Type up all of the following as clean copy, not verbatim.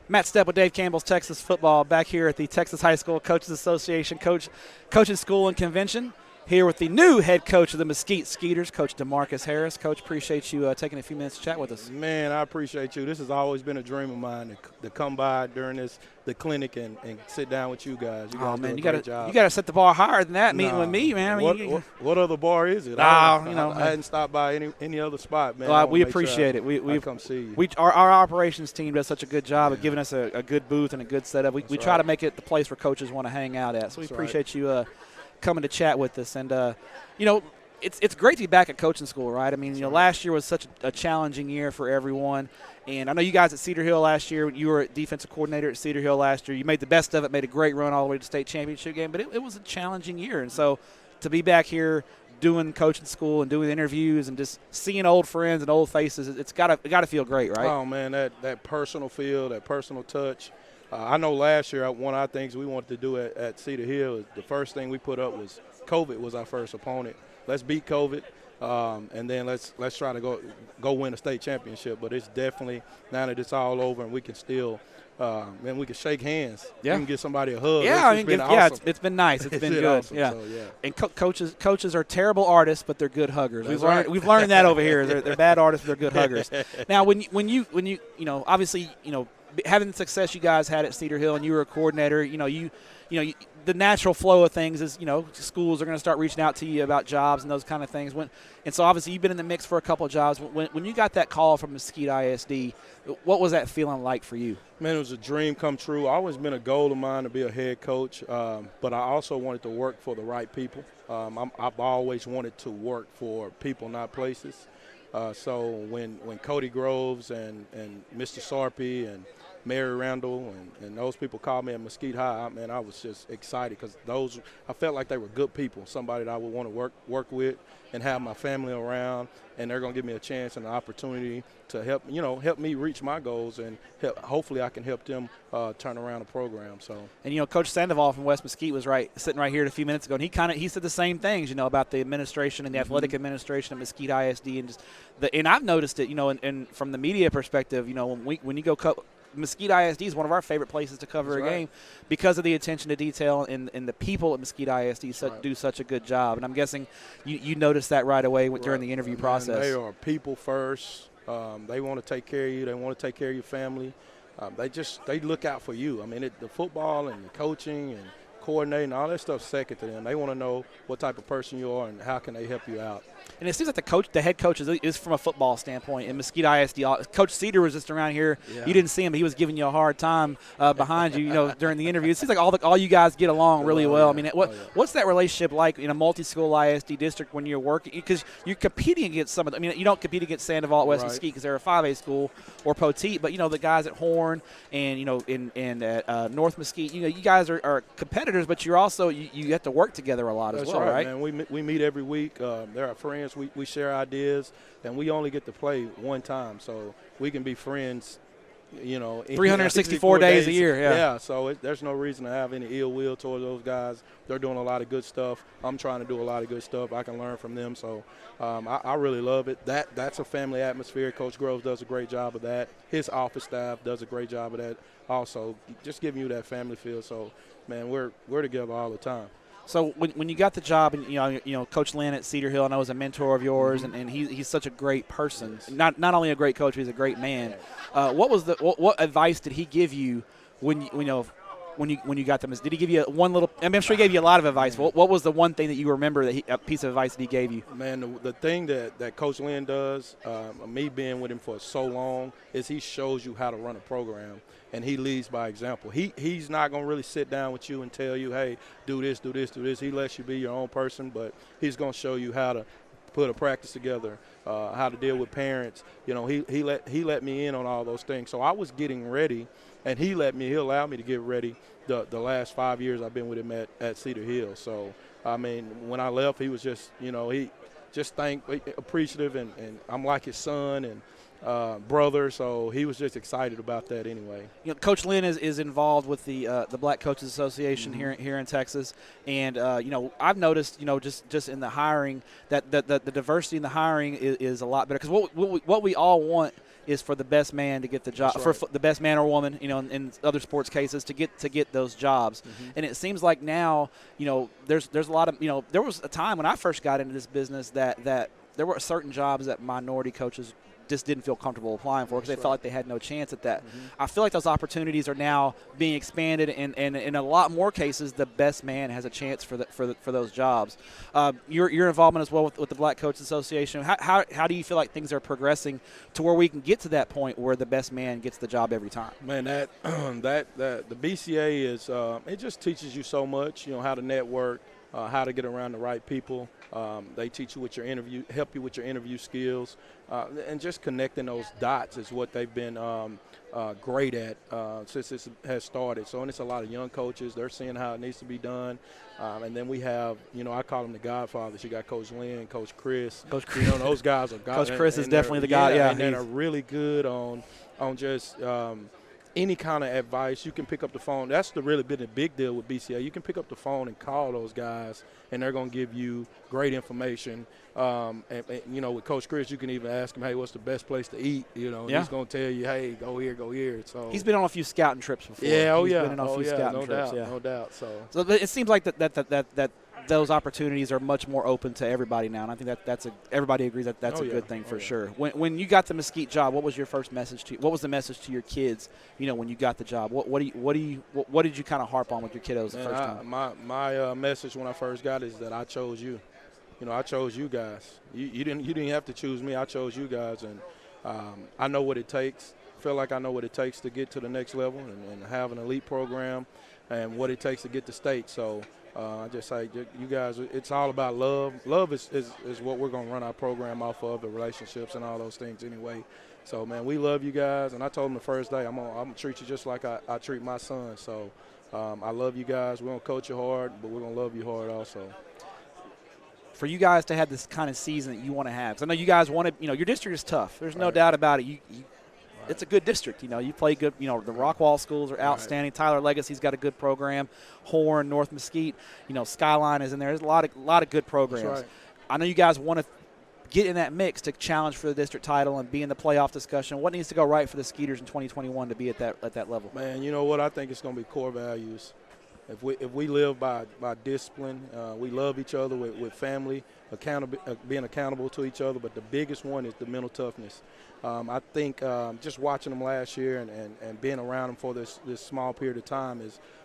Matt Stepp with Dave Campbell's Texas Football back here at the Texas High School Coaches Association Coaching School and Convention. Here with the new head coach of the Mesquite Skeeters, Coach DeMarcus Harris. Coach, appreciate you taking a few minutes to chat with us. Man, I appreciate you. This has always been a dream of mine to come by during the clinic and sit down with you guys. You guys do a great job. You got to set the bar higher than that. Meeting with me, man. What other bar is it? I hadn't stopped by any other spot, man. Well, we appreciate it. We come see you. Our operations team does such a good job of giving us a good booth and a good setup. We try to make it the place where coaches want to hang out at. So we appreciate you coming to chat with us. And it's great to be back at coaching school, right? I mean, last year was such a challenging year for everyone. And I know you guys at Cedar Hill last year, you were defensive coordinator at Cedar Hill last year. You made the best of it, made a great run all the way to the state championship game. But it was a challenging year. And so to be back here doing coaching school and doing interviews and just seeing old friends and old faces, it's got to feel great, right? Oh, man, that personal feel, that personal touch. I know last year one of our things we wanted to do at Cedar Hill, the first thing we put up was COVID was our first opponent. Let's beat COVID, and then let's try to go win a state championship. But it's definitely, now that it's all over and we can still man, we can shake hands. Yeah. We can give somebody a hug. Yeah, awesome. It's been nice. It's been good. Awesome. Yeah. So, yeah. And coaches are terrible artists, but they're good huggers. That's We've learned that over here. They're bad artists, but they're good huggers. Now, when you obviously having the success you guys had at Cedar Hill and you were a coordinator, the natural flow of things is, schools are going to start reaching out to you about jobs and those kind of things. And so obviously you've been in the mix for a couple of jobs. When you got that call from Mesquite ISD, what was that feeling like for you? Man, it was a dream come true. Always been a goal of mine to be a head coach, but I also wanted to work for the right people. I've always wanted to work for people, not places. So when Cody Groves and Mr. Sarpy and Mary Randall and those people called me at Mesquite High, man, I was just excited because I felt like they were good people, somebody that I would want to work with and have my family around, and they're going to give me a chance and an opportunity to help me reach my goals, and hopefully I can help them turn around the program. So, and Coach Sandoval from West Mesquite was sitting right here a few minutes ago, and he said the same things, about the administration and the athletic administration at Mesquite ISD, and and I've noticed it, and from the media perspective, when you go Mesquite ISD is one of our favorite places to cover a game because of the attention to detail and the people at Mesquite ISD do such a good job. And I'm guessing you noticed that right away during the interview process. They are people first. They want to take care of you. They want to take care of your family. They look out for you. I mean, the football and the coaching and coordinating, all that stuff's second to them. They want to know what type of person you are and how can they help you out. And it seems like the head coach is from a football standpoint. And Mesquite ISD, Coach Cedar was just around here. Yeah. You didn't see him, but he was giving you a hard time behind you, during the interview. It seems like all you guys get along really well. I mean, what's that relationship like in a multi-school ISD district when you're working? Because you're competing against some of them. I mean, you don't compete against Sandoval at West Mesquite because they're a 5A school or Poteet, but the guys at Horn and at North Mesquite, you guys are competitors, but you're also you have to work together a lot as well, right? Man. We meet every week. They're our friends. We share ideas, and we only get to play one time, so we can be friends, 364 days a year. Yeah, so there's no reason to have any ill will towards those guys. They're doing a lot of good stuff. I'm trying to do a lot of good stuff. I can learn from them, so I really love it. That's a family atmosphere. Coach Groves does a great job of that. His office staff does a great job of that also, just giving you that family feel. So, man, we're together all the time. So when you got the job, and Coach Lynn at Cedar Hill, I know, is a mentor of yours, and he's such a great person. Not only a great coach, he's a great man. What advice did he give you when you got them? Did he give you one little? I'm sure he gave you a lot of advice. What was the one thing that you remember a piece of advice that he gave you? Man, the thing that Coach Lynn does, me being with him for so long, is he shows you how to run a program. And he leads by example. He's not going to really sit down with you and tell you, hey, do this, do this, do this. He lets you be your own person, but he's going to show you how to put a practice together, how to deal with parents. He let me in on all those things. So I was getting ready, and he allowed me to get ready the last 5 years I've been with him at Cedar Hill. So, I mean, when I left, he was just, he just appreciative, and I'm like his son and brother, so he was just excited about that anyway. Coach Lynn is involved with the Black Coaches Association here in Texas, and I've noticed just in the hiring that the diversity in the hiring is a lot better, because what we all want is for the best man to get the job, right. for the best man or woman, in other sports cases to get those jobs. And it seems like now, there's a lot of, there was a time when I first got into this business that there were certain jobs that minority coaches just didn't feel comfortable applying for because they felt like they had no chance at that. I feel like those opportunities are now being expanded, and in a lot more cases, the best man has a chance for those jobs. Your involvement as well with the Black Coaches Association, how do you feel like things are progressing to where we can get to that point where the best man gets the job every time? Man, that the BCA is it just teaches you so much, how to network, how to get around the right people. They teach you with your interview, help you with your interview skills, and just connecting those dots is what they've been great at since this has started. So, and it's a lot of young coaches. They're seeing how it needs to be done. And then we have, I call them the Godfathers. You got Coach Lynn, Coach Chris. Coach Chris. Those guys are Coach Chris is definitely the guy. Yeah, and they're really good on just any kind of advice. You can pick up the phone. That's really been a big deal with BCA. You can pick up the phone and call those guys, and they're going to give you great information. And with Coach Chris, you can even ask him, hey, what's the best place to eat? He's going to tell you, hey, go here. So he's been on a few scouting trips before. Yeah, he's been on a few scouting trips. No doubt. So it seems like that those opportunities are much more open to everybody now, and I think everybody agrees that that's a good thing for sure. When you got the Mesquite job, what was your first message to? What was the message to your kids? When you got the job, what did you kind of harp on with your kiddos the first time? My message when I first got it is that I chose you. I chose you guys. You didn't have to choose me. I chose you guys, and I know what it takes. Feel like I know what it takes to get to the next level and have an elite program, and what it takes to get to state. So. I just say, you guys, it's all about love. Love is what we're going to run our program off of, the relationships and all those things anyway. So, man, we love you guys. And I told them the first day, I'm going to treat you just like I treat my son. So, I love you guys. We're going to coach you hard, but we're going to love you hard also. For you guys to have this kind of season that you want to have, because I know you guys want to, your district is tough. There's no doubt about it. It's a good district. You play good. The Rockwall schools are outstanding. Tyler Legacy's got a good program. Horn, North Mesquite. Skyline is in there. There's a lot of good programs. That's right. I know you guys want to get in that mix to challenge for the district title and be in the playoff discussion. What needs to go right for the Skeeters in 2021 to be at that level? Man, you know what? I think it's going to be core values. If we live by discipline, we love each other with family, being accountable to each other. But the biggest one is the mental toughness. I think just watching them last year and being around them for this small period of time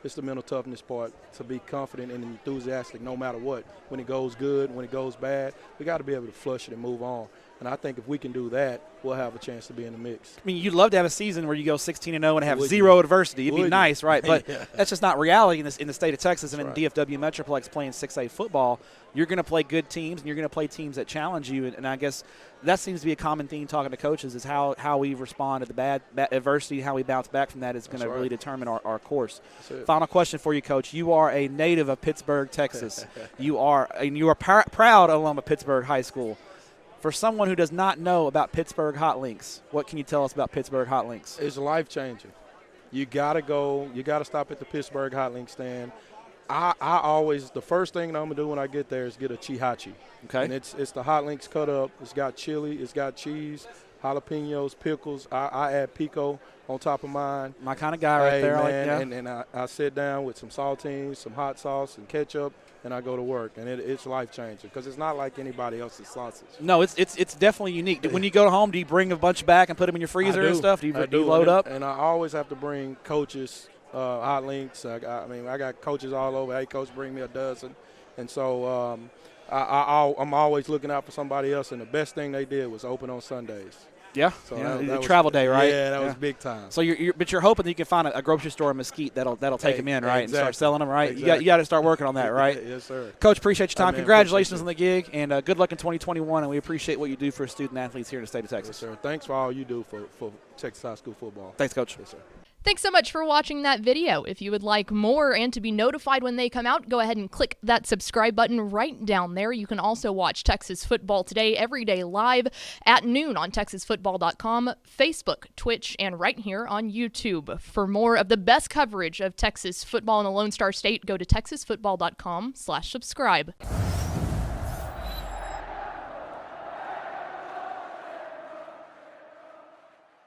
it's the mental toughness part, to be confident and enthusiastic no matter what. When it goes good, when it goes bad, we got to be able to flush it and move on. And I think if we can do that, we'll have a chance to be in the mix. I mean, you'd love to have a season where you go 16-0 and have zero adversity. It'd be nice, right? But that's just not reality in the state of Texas and in the DFW Metroplex playing 6A football. You're going to play good teams, and you're going to play teams that challenge you. And I guess that seems to be a common theme talking to coaches is how we respond to the bad adversity, how we bounce back from that is going to really determine our course. Final question for you, Coach. You are a native of Pittsburgh, Texas. You are proud alum of Pittsburgh High School. For someone who does not know about Pittsburgh Hot Links, what can you tell us about Pittsburgh Hot Links? It's life-changing. You got to go. You got to stop at the Pittsburgh Hot Links stand. I always, the first thing that I'm going to do when I get there is get a chihachi. Okay. And it's the Hot Links cut up. It's got chili. It's got cheese, jalapenos, pickles. I add pico on top of mine. My kind of guy right there. Man, and I sit down with some saltines, some hot sauce, and ketchup, and I go to work. And it's life-changing because it's not like anybody else's sausage. No, it's definitely unique. When you go home, do you bring a bunch back and put them in your freezer and stuff? Do you load up? And I always have to bring coaches Hot Links. I got coaches all over. Hey, coach, bring me a dozen. And so I'm always looking out for somebody else. And the best thing they did was open on Sundays. Yeah, so that travel day, right? Yeah, that was big time. So you're hoping that you can find a grocery store in Mesquite that'll take them in, right, and start selling them, right? Exactly. You got to start working on that, right? Yes, sir. Coach, appreciate your time. Congratulations on the gig, and good luck in 2021. And we appreciate what you do for student athletes here in the state of Texas. Yes, sir. Thanks for all you do for Texas high school football. Thanks, Coach. Yes, sir. Thanks so much for watching that video. If you would like more and to be notified when they come out, go ahead and click that subscribe button right down there. You can also watch Texas Football Today every day live at noon on TexasFootball.com, Facebook, Twitch, and right here on YouTube. For more of the best coverage of Texas football in the Lone Star State, go to TexasFootball.com/subscribe.